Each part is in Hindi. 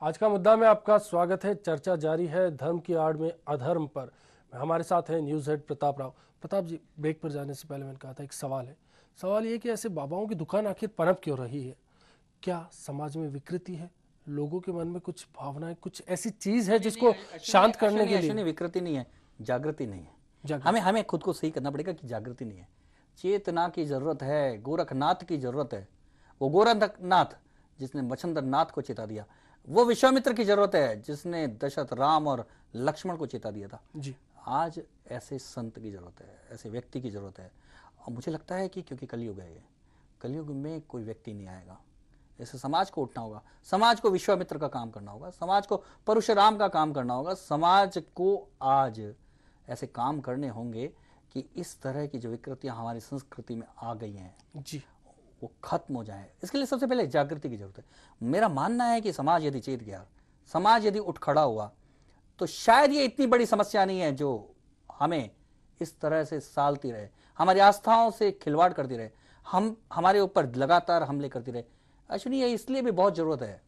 आज का मुद्दा में आपका स्वागत है। चर्चा जारी है धर्म की आड़ में अधर्म पर। हमारे साथ है न्यूज़ हेड प्रताप राव। प्रताप जी, ब्रेक पर जाने से पहले मैंने कहा था एक सवाल है। सवाल ये कि ऐसे बाबाओं की दुकान आखिर पनप क्यों रही है? क्या समाज में विकृति है? लोगों के मन में कुछ भावनाएं, कुछ ऐसी चीज है जिसको शांत करने के लिए? विकृति नहीं है, जागृति नहीं है। जागृति। हमें हमें खुद को सही करना पड़ेगा कि जागृति नहीं है, चेतना की जरूरत है, गोरखनाथ की जरूरत है। वो गोरखनाथ जिसने मच्छंदर नाथ को चेता दिया, वो विश्वामित्र की जरूरत है जिसने दशरथ, राम और लक्ष्मण को चेता दिया था जी। आज ऐसे संत की जरूरत है, ऐसे व्यक्ति की जरूरत है। और मुझे लगता है कि क्योंकि कलयुग है, ये कलयुग में कोई व्यक्ति नहीं आएगा, ऐसे समाज को उठना होगा, समाज को विश्वामित्र का काम करना होगा, समाज को परशुराम का काम करना होगा, समाज को आज ऐसे काम करने होंगे कि इस तरह की जो विकृतियां हमारी संस्कृति में आ गई हैं जी, वो खत्म हो जाए। इसके लिए सबसे पहले जागृति की जरूरत है। मेरा मानना है कि समाज यदि चेत गया, समाज यदि उठ खड़ा हुआ, तो शायद ये इतनी बड़ी समस्या नहीं है जो हमें इस तरह से सालती रहे, हमारी आस्थाओं से खिलवाड़ करती रहे, हमारे ऊपर लगातार हमले करती रहे। अश्विनी, ये इसलिए भी बहुत जरूरत है।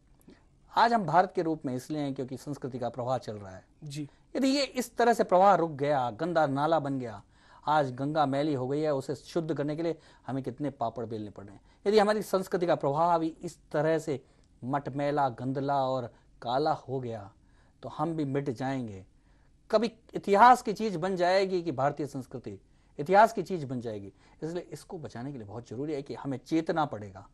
आज हम भारत के रूप में इसलिए हैं क्योंकि संस्कृति का प्रवाह चल रहा है जी। यदि ये इस तरह से प्रवाह रुक गया, गंदा नाला बन गया, आज गंगा मैली हो गई है, उसे शुद्ध करने के लिए हमें कितने पापड़ बेलने पड़ रहे हैं। यदि हमारी संस्कृति का प्रवाह भी इस तरह से मटमैला, गंदला और काला हो गया तो हम भी मिट जाएंगे। कभी इतिहास की चीज बन जाएगी कि भारतीय संस्कृति इतिहास की चीज बन जाएगी। इसलिए इसको बचाने के लिए बहुत जरूरी है कि हमें चेतना पड़ेगा।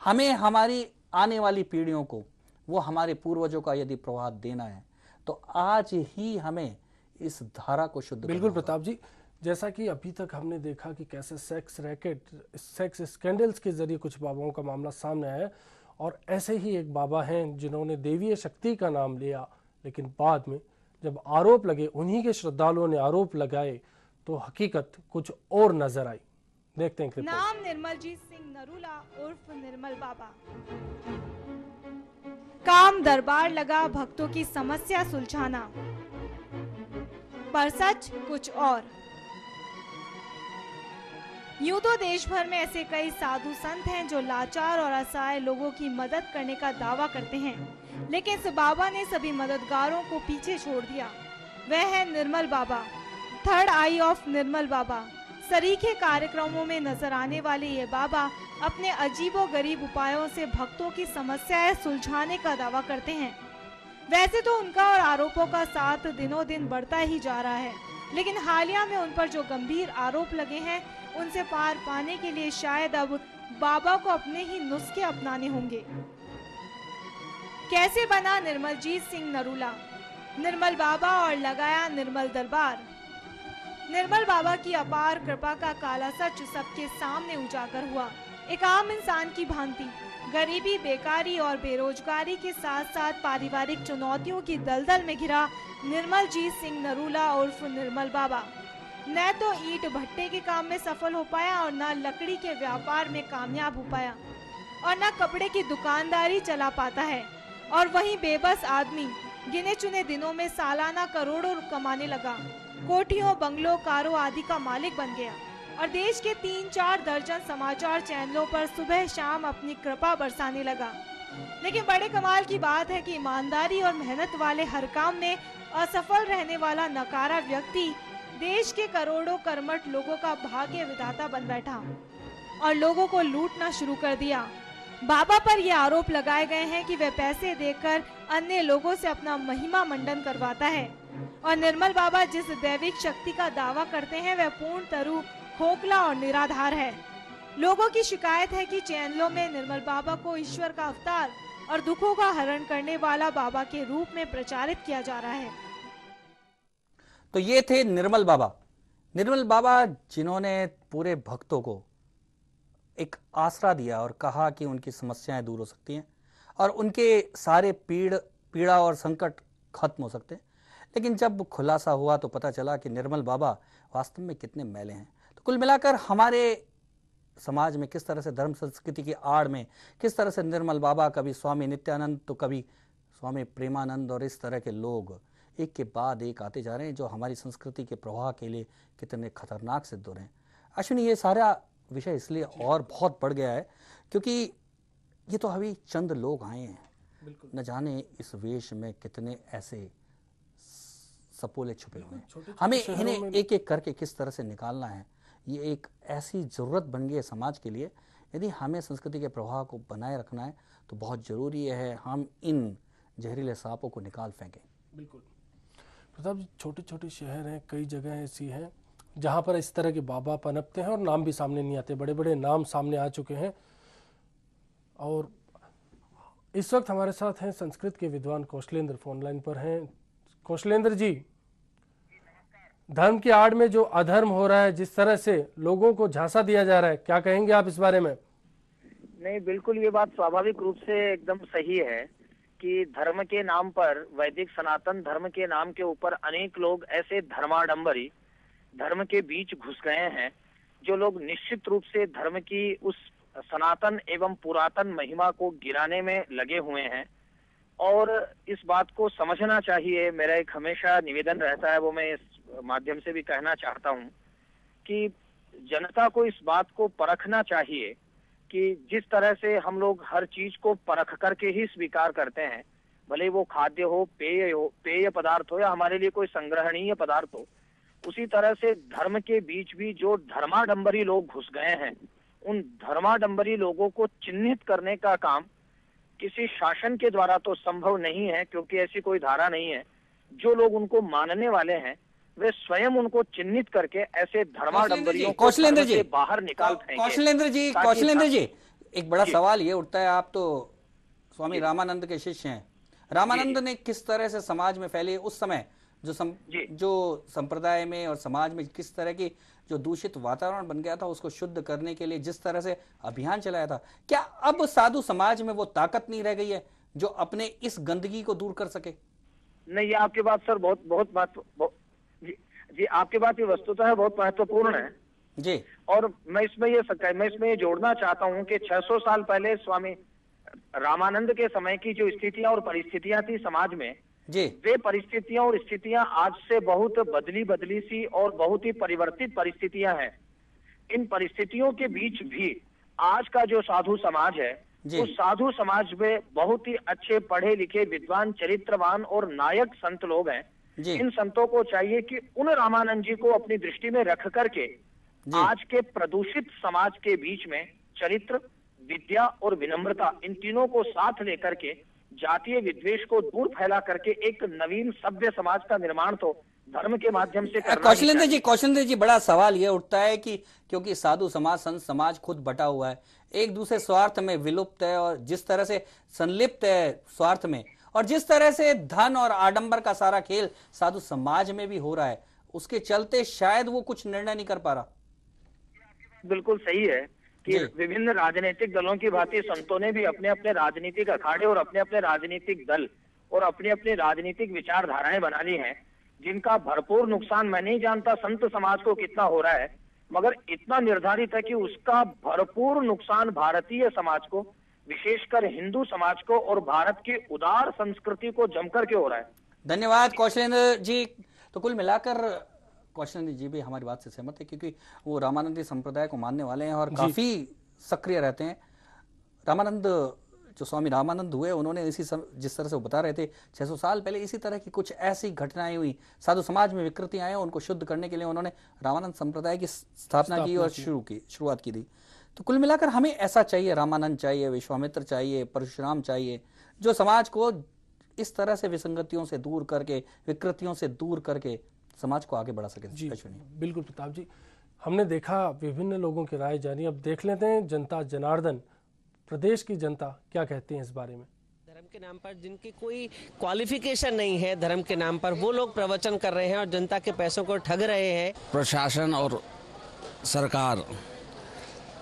हमें हमारी आने वाली पीढ़ियों को वो हमारे पूर्वजों का यदि प्रवाह देना है तो आज ही हमें इस धारा को शुद्ध करना बिल्कुल होगा। प्रताप जी, जैसा कि अभी तक हमने देखा कि कैसे सेक्स रैकेट, सेक्स स्कैंडल्स के जरिए कुछ बाबाओं का मामला सामने आया है, और ऐसे ही एक बाबा हैं जिन्होंने देवीय शक्ति का नाम लिया, लेकिन बाद में जब आरोप लगे, उन्हीं के श्रद्धालुओं ने आरोप लगाए, तो हकीकत कुछ और नजर आई। देखते हैं क्लिप। नाम निर्मलजीत सिंह नरूला उर्फ निर्मल बाबा। काम दरबार लगा भक्तों की समस्या सुलझाना, पर सच कुछ और। यूं तो देश भर में ऐसे कई साधु संत हैं जो लाचार और असहाय लोगों की मदद करने का दावा करते हैं, लेकिन इस बाबा ने सभी मददगारों को पीछे छोड़ दिया। वह है निर्मल बाबा, थर्ड आई ऑफ निर्मल बाबा। सरीखे कार्यक्रमों में नजर आने वाले ये बाबा अपने अजीबोगरीब उपायों से भक्तों की समस्याएं सुलझाने का दावा करते हैं। वैसे तो उनका और आरोपों का साथ दिनों दिन बढ़ता ही जा रहा है, लेकिन हालिया में उन पर जो गंभीर आरोप लगे हैं उनसे पार पाने के लिए शायद अब बाबा को अपने ही नुस्खे अपनाने होंगे। कैसे बना निर्मलजीत सिंह नरूला? निर्मल बाबा और लगाया निर्मल दरबार। निर्मल बाबा की अपार कृपा का काला सच सबके सामने उजागर हुआ। एक आम इंसान की भांति गरीबी, बेकारी और बेरोजगारी के साथ साथ पारिवारिक चुनौतियों की दलदल में घिरा निर्मलजीत सिंह नरूला उर्फ निर्मल बाबा न तो ईंट भट्टे के काम में सफल हो पाया और न लकड़ी के व्यापार में कामयाब हो पाया और न कपड़े की दुकानदारी चला पाता है, और वहीं बेबस आदमी गिने चुने दिनों में सालाना करोड़ों कमाने लगा, कोठियों, बंगलों, कारों आदि का मालिक बन गया और देश के 3-4 दर्जन समाचार चैनलों पर सुबह शाम अपनी कृपा बरसाने लगा। लेकिन बड़े कमाल की बात है कि ईमानदारी और मेहनत वाले हर काम में असफल रहने वाला नकारा व्यक्ति देश के करोड़ों कर्मठ लोगों का भाग्य विधाता बन बैठा और लोगों को लूटना शुरू कर दिया। बाबा पर यह आरोप लगाए गए हैं कि वह पैसे देकर अन्य लोगों से अपना महिमा मंडन करवाता है, और निर्मल बाबा जिस दैविक शक्ति का दावा करते हैं वह पूर्ण तरु खोखला और निराधार है। लोगों की शिकायत है कि चैनलों में निर्मल बाबा को ईश्वर का अवतार और दुखों का हरण करने वाला बाबा के रूप में प्रचारित किया जा रहा है। तो ये थे निर्मल बाबा। निर्मल बाबा जिन्होंने पूरे भक्तों को एक आसरा दिया और कहा कि उनकी समस्याएं दूर हो सकती हैं और उनके सारे पीड़ा और संकट खत्म हो सकते हैं। लेकिन जब खुलासा हुआ तो पता चला कि निर्मल बाबा वास्तव में कितने मैले हैं। तो कुल मिलाकर हमारे समाज में किस तरह से धर्म संस्कृति की आड़ में किस तरह से निर्मल बाबा, कभी स्वामी नित्यानंद तो कभी स्वामी प्रेमानंद और इस तरह के लोग एक के बाद एक आते जा रहे हैं जो हमारी संस्कृति के प्रवाह के लिए कितने खतरनाक सिद्ध हो रहे हैं। अश्विनी, ये सारा विषय इसलिए और बहुत बढ़ गया है क्योंकि ये तो अभी चंद लोग आए हैं, न जाने इस वेश में कितने ऐसे सपोले छुपे हुए हैं। छोटे-छोटे हमें शहरों इन्हें में एक एक करके किस तरह से निकालना है, ये एक ऐसी ज़रूरत बन गई है समाज के लिए। यदि हमें संस्कृति के प्रवाह को बनाए रखना है तो बहुत ज़रूरी है हम इन जहरीले सांपों को निकाल फेंकें। बिल्कुल प्रताप जी, छोटे छोटे शहर हैं, कई जगह ऐसी हैं जहाँ पर इस तरह के बाबा पनपते हैं और नाम भी सामने नहीं आते, बड़े बड़े नाम सामने आ चुके हैं। और इस वक्त हमारे साथ हैं संस्कृत के विद्वान कौशलेंद्र, फोन लाइन पर हैं। कौशलेंद्र जी, धर्म की आड़ में जो अधर्म हो रहा है, जिस तरह से लोगों को झांसा दिया जा रहा है, क्या कहेंगे आप इस बारे में? नहीं, बिल्कुल ये बात स्वाभाविक रूप से एकदम सही है कि धर्म के नाम पर, वैदिक सनातन धर्म के नाम के ऊपर अनेक लोग ऐसे धर्माडंबरी धर्म के बीच घुस गए हैं, जो लोग निश्चित रूप से धर्म की उस सनातन एवं पुरातन महिमा को गिराने में लगे हुए हैं। और इस बात को समझना चाहिए, मेरा एक हमेशा निवेदन रहता है, वो मैं इस माध्यम से भी कहना चाहता हूँ कि जनता को इस बात को परखना चाहिए कि जिस तरह से हम लोग हर चीज को परख करके ही स्वीकार करते हैं, भले वो खाद्य हो, पेय पदार्थ हो या हमारे लिए कोई संग्रहणीय पदार्थ हो, उसी तरह से धर्म के बीच भी जो धर्माडंबरी लोग घुस गए हैं, उन धर्माडंबरी लोगों को चिन्हित करने का काम किसी शासन के द्वारा तो संभव नहीं है, क्योंकि ऐसी कोई धारा नहीं है। जो लोग उनको मानने वाले हैं वे स्वयं उनको चिन्हित करके ऐसे धर्माडंबरियों को धर्म से बाहर निकाल फेंके। कौशलेंद्र जी, एक बड़ा सवाल ये उठता है, आप तो स्वामी रामानंद के शिष्य हैं। रामानंद ने किस तरह से समाज में फैली उस समय जो संप्रदाय में और समाज में किस तरह की जो दूषित वातावरण बन गया था, उसको शुद्ध करने के लिए जिस तरह से अभियान चलाया था, क्या अब साधु समाज में वो ताकत नहीं रह गई है जो अपने इस गंदगी को दूर कर सके? नहीं, ये आपकी बात सर बहुत जी आपकी बात ये वस्तुतः बहुत महत्वपूर्ण है जी। और मैं इसमें ये जोड़ना चाहता हूँ कि 600 साल पहले स्वामी रामानंद के समय की जो स्थितियां और परिस्थितियां थी समाज में जी, वे परिस्थितियां और स्थितियां आज से बहुत बदली सी और बहुत ही परिवर्तित परिस्थितियां हैं। इन परिस्थितियों के बीच भी आज का जो साधु समाज है, उस साधु समाज में बहुत ही अच्छे पढ़े लिखे विद्वान चरित्रवान और नायक संत लोग हैं। इन संतों को चाहिए कि उन रामानंद जी को अपनी दृष्टि में रख करके आज के प्रदूषित समाज के बीच में चरित्र, विद्या और विनम्रता, इन तीनों को साथ लेकर के जातीय विद्वेष को दूर फैला करके एक नवीन सभ्य समाज का निर्माण तो धर्म के माध्यम से करना। कौशलेंद्र जी, बड़ा सवाल ये उठता है कि क्योंकि साधु समाज, संत समाज खुद बटा हुआ है, एक दूसरे स्वार्थ में विलुप्त है, और जिस तरह से संलिप्त है स्वार्थ में, और जिस तरह से धन और आडंबर का सारा खेल साधु समाज में भी हो रहा है, उसके चलते शायद वो कुछ निर्णय नहीं कर पा रहा। बिल्कुल सही है कि विभिन्न राजनीतिक दलों की भांति संतों ने भी अपने अपने राजनीतिक अखाड़े और अपने अपने राजनीतिक दल और अपनी अपनी राजनीतिक विचारधाराएं बना ली हैं, जिनका भरपूर नुकसान मैं नहीं जानता संत समाज को कितना हो रहा है, मगर इतना निर्धारित है कि उसका भरपूर नुकसान भारतीय समाज को, विशेषकर हिंदू समाज को और भारत की उदार संस्कृति को जमकर के हो रहा है। धन्यवाद कौशलेंद्र जी। तो कुल मिलाकर कौशलेंद्र जी भी हमारी बात से सहमत है, क्योंकि वो रामानंदी संप्रदाय को मानने वाले हैं और काफी सक्रिय रहते हैं। रामानंद, जो स्वामी रामानंद हुए, उन्होंने जिस तरह से वो बता रहे थे 600 साल पहले इसी तरह की कुछ ऐसी घटनाएं हुई, साधु समाज में विकृतियां आई, उनको शुद्ध करने के लिए उन्होंने रामानंद संप्रदाय की स्थापना की और शुरुआत की थी। तो कुल मिलाकर हमें ऐसा चाहिए, रामानंद चाहिए, विश्वामित्र चाहिए, परशुराम चाहिए, जो समाज को इस तरह से विसंगतियों से दूर करके, विकृतियों से दूर करके समाज को आगे बढ़ा सके। जी बिल्कुल प्रताप जी, हमने देखा विभिन्न लोगों की राय जानी, अब देख लेते हैं जनता जनार्दन, प्रदेश की जनता क्या कहती है इस बारे में। धर्म के नाम पर जिनकी कोई क्वालिफिकेशन नहीं है, धर्म के नाम पर वो लोग प्रवचन कर रहे हैं और जनता के पैसों को ठग रहे हैं। प्रशासन और सरकार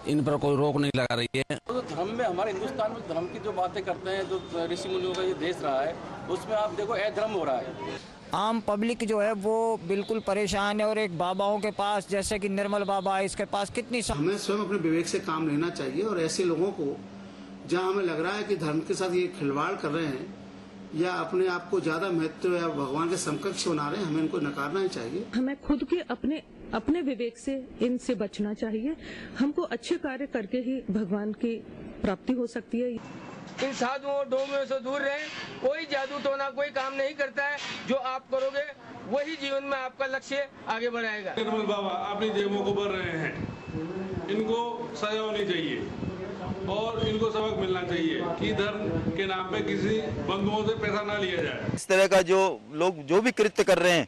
इन पर कोई रोक नहीं लगा रही है। तो धर्म में, हमारे हिंदुस्तान में धर्म की जो बातें करते हैं, जो ऋषि मुनियों का ये देश रहा है, उसमें आप देखो अधर्म हो रहा है। आम पब्लिक जो है वो बिल्कुल परेशान है, और एक बाबाओं के पास, जैसे कि निर्मल बाबा है, इसके पास कितनी हमें स्वयं अपने विवेक से काम लेना चाहिए, और ऐसे लोगों को जहां हमें लग रहा है कि धर्म के साथ ये खिलवाड़ कर रहे हैं या अपने आप को ज्यादा महत्व या भगवान के समकक्ष बना रहे हैं, हमें इनको नकारना ही चाहिए। हमें खुद के अपने विवेक से इनसे बचना चाहिए। हमको अच्छे कार्य करके ही भगवान की प्राप्ति हो सकती है। इन साधुओं डोंगियों से दूर रहें। कोई जादू टोना कोई काम नहीं करता है, जो आप करोगे वही जीवन में आपका लक्ष्य आगे बढ़ाएगा। निर्मल बाबा अपनी जेबों को भर रहे हैं, इनको सजा होनी चाहिए और इनको सबक मिलना चाहिए कि धर्म के नाम पे किसी बंधुओं से पैसा ना लिया जाए। इस तरह का जो लोग जो भी कृत्य कर रहे हैं,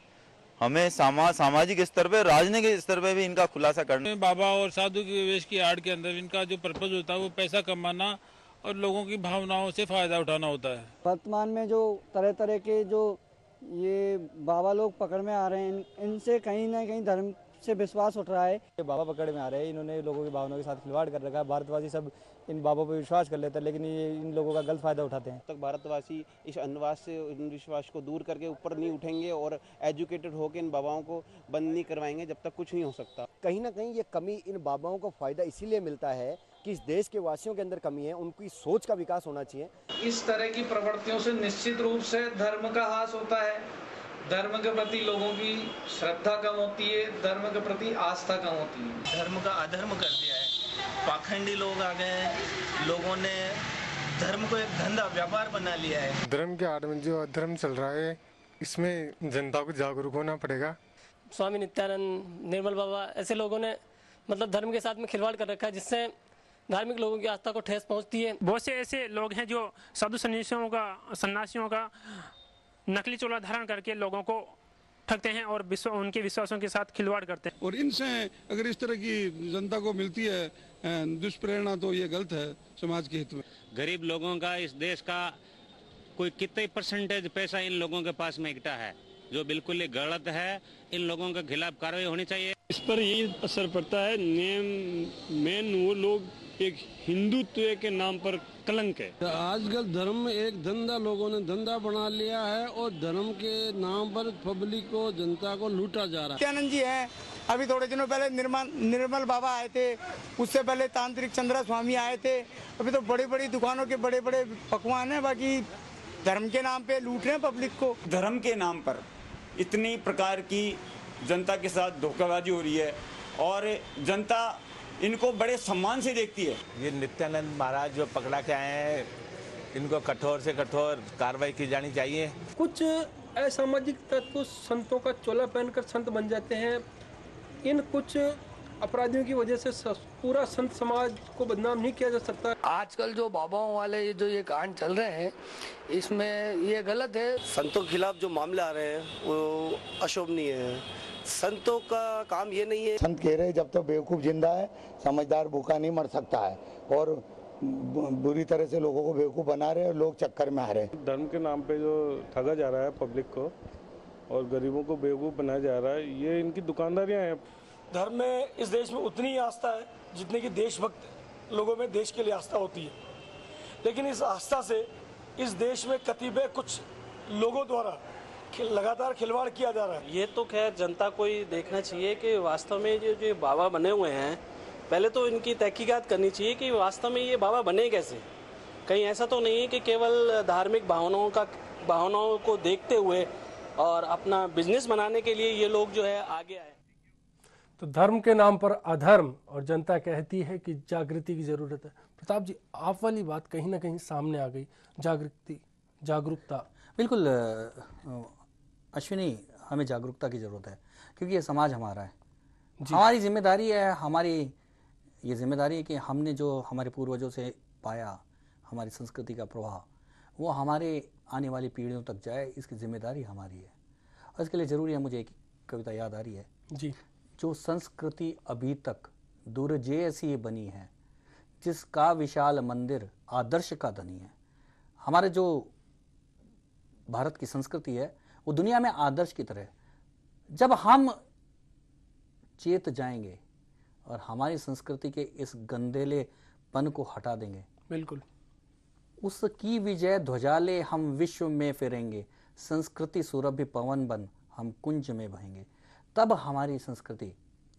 हमें सामाजिक स्तर पे, राजनीतिक स्तर पे भी इनका खुलासा करना। बाबा और साधु के वेश की आड़ के अंदर इनका जो पर्पज होता है वो पैसा कमाना और लोगों की भावनाओं से फायदा उठाना होता है। वर्तमान में जो तरह तरह के जो ये बाबा लोग पकड़ में आ रहे हैं, इनसे कहीं ना कहीं धर्म से विश्वास उठ रहा है। ये बाबा पकड़ में आ रहे हैं, इन्होंने लोगों की भावनाओं के साथ खिलवाड़ कर रखा है। भारतवासी सब इन बाबों पर विश्वास कर लेते हैं, लेकिन ये इन लोगों का गलत फायदा उठाते हैं। तक भारतवासी इस अंधविश्वास को दूर करके ऊपर नहीं उठेंगे और एजुकेटेड होकर इन बाबाओं को बंद नहीं करवाएंगे, जब तक कुछ नहीं हो सकता। कहीं ना कहीं ये कमी इन बाबाओं को फायदा इसीलिए मिलता है कि इस देश के वासियों के अंदर कमी है, उनकी सोच का विकास होना चाहिए। इस तरह की प्रवृत्तियों से निश्चित रूप से धर्म का ह्रास होता है, धर्म के प्रति लोगों की श्रद्धा कम होती है, धर्म के प्रति आस्था कम होती है। धर्म का अधर्म कर दिया है, पाखंडी लोग आ गए हैं, लोगों ने धर्म को एक धंधा व्यापार बना लिया है। धर्म के आड़ में जो अधर्म चल रहा है, इसमें जनता को जागरूक होना पड़ेगा। स्वामी नित्यानंद, निर्मल बाबा, ऐसे लोगों ने मतलब धर्म के साथ में खिलवाड़ कर रखा है, जिससे धार्मिक लोगों की आस्था को ठेस पहुंचती है। बहुत से ऐसे लोग हैं जो साधु सन्यासियों का नकली चोला धारण करके लोगों को ठगते हैं और उनके विश्वासों के साथ खिलवाड़ करते हैं। और इनसे अगर इस तरह की जनता को मिलती है दुष्प्रेरणा, तो ये गलत है समाज के हित में। गरीब लोगों का, इस देश का कोई कितने परसेंटेज पैसा इन लोगों के पास में इकट्ठा है, जो बिल्कुल ही गलत है। इन लोगों के खिलाफ कार्रवाई होनी चाहिए। इस पर यही असर पड़ता है, मेन वो लोग एक हिंदुत्व के नाम पर कलंक है। आजकल धर्म में एक धंधा, लोगों ने धंधा बना लिया है और धर्म के नाम पर पब्लिक को, जनता को लूटा जा रहा है। नित्यानंद जी हैं, अभी थोड़े दिनों पहले निर्मल बाबा आए थे, उससे पहले तांत्रिक चंद्रा स्वामी आए थे। अभी तो बड़ी बड़ी दुकानों के बड़े बड़े पकवान है, बाकी धर्म के नाम पे लूट रहे हैं पब्लिक को। धर्म के नाम पर इतनी प्रकार की जनता के साथ धोखाबाजी हो रही है और जनता इनको बड़े सम्मान से देखती है। ये नित्यानंद महाराज जो पकड़ा के आए हैं, इनको कठोर से कठोर कार्रवाई की जानी चाहिए। कुछ असामाजिक तत्व संतों का चोला पहनकर संत बन जाते हैं। इन कुछ अपराधियों की वजह से पूरा संत समाज को बदनाम नहीं किया जा सकता। आजकल जो बाबाओं वाले जो ये कांड चल रहे हैं, इसमें ये गलत है। संतों के खिलाफ जो मामले आ रहे हैं वो अशोभनीय है। संतों का काम ये नहीं है। संत कह रहे हैं जब तक बेवकूफ जिंदा है, समझदार भूखा नहीं मर सकता है, और बुरी तरह से लोगों को बेवकूफ बना रहे हैं और लोग चक्कर में आ रहे हैं। धर्म के नाम पे जो ठगा जा रहा है पब्लिक को और गरीबों को बेवकूफ बनाया जा रहा है, ये इनकी दुकानदारियां हैं। धर्म में इस देश में उतनी ही आस्था है जितने की देशभक्त लोगों में देश के लिए आस्था होती है, लेकिन इस आस्था से इस देश में कतिपय कुछ लोगों द्वारा लगातार खिलवाड़ किया जा रहा है। ये तो खैर जनता को ही देखना चाहिए कि वास्तव में जो बाबा बने हुए हैं, पहले तो इनकी तहकीकात करनी चाहिए कि वास्तव में ये बाबा बने कैसे। कहीं ऐसा तो नहीं है कि केवल धार्मिक भावनाओं को देखते हुए और अपना बिजनेस बनाने के लिए ये लोग जो है आगे आए। तो धर्म के नाम पर अधर्म, और जनता कहती है कि जागृति की जरूरत है। प्रताप जी, आप वाली बात कहीं ना कहीं सामने आ गई, जागरूकता। बिल्कुल अश्विनी, हमें जागरूकता की ज़रूरत है, क्योंकि ये समाज हमारा है, हमारी जिम्मेदारी है। हमारी ये जिम्मेदारी है कि हमने जो हमारे पूर्वजों से पाया, हमारी संस्कृति का प्रवाह, वो हमारे आने वाली पीढ़ियों तक जाए, इसकी जिम्मेदारी हमारी है। और इसके लिए ज़रूरी है, मुझे एक कविता याद आ रही है जी, जो संस्कृति अभी तक दुर्जय सी बनी है, जिसका विशाल मंदिर आदर्श का धनी है। हमारे जो भारत की संस्कृति है वो दुनिया में आदर्श की तरह, जब हम चेत जाएंगे और हमारी संस्कृति के इस गंदेलेपन को हटा देंगे, बिल्कुल उसकी विजय ध्वजाले हम विश्व में फिरेंगे, संस्कृति सुरभि पवन बन हम कुंज में बहेंगे, तब हमारी संस्कृति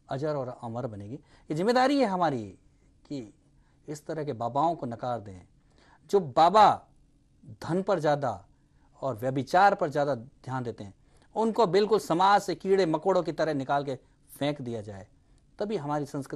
अजर और अमर बनेगी। ये जिम्मेदारी है हमारी कि इस तरह के बाबाओं को नकार दें, जो बाबा धन पर ज़्यादा और व्यभिचार पर ज़्यादा ध्यान देते हैं, उनको बिल्कुल समाज से कीड़े मकोड़ों की तरह निकाल के फेंक दिया जाए, तभी हमारी संस्कृति